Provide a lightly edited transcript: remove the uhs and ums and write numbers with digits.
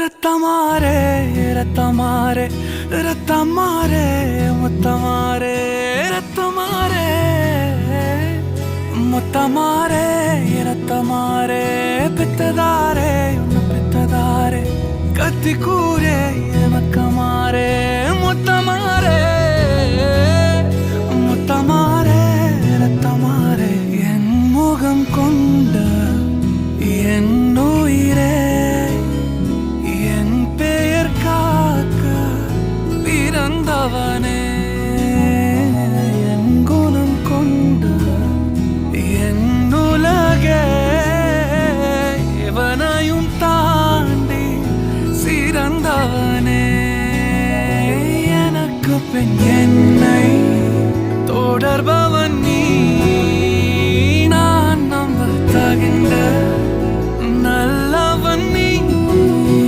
ரத்தமாரே ரத்தமாரே ரத்தமாரே முத்தமாரே ரத்தமாரே முத்தமாரே ரத்தமாரே பித்ததாரே உன்னை பித்ததாரே கத்தி கூரே மக்கமாரே முத்தமாரே முத்தமாரே ரத்தமாரே என் முகம் கொண்ட என் உயிரே பிறந்தவனே என் குணம் கொண்டு என் உலகே இவனையும் தாண்டி சிறந்தவனே எனக்கு பின் என்னை தொடர்பவன் நீ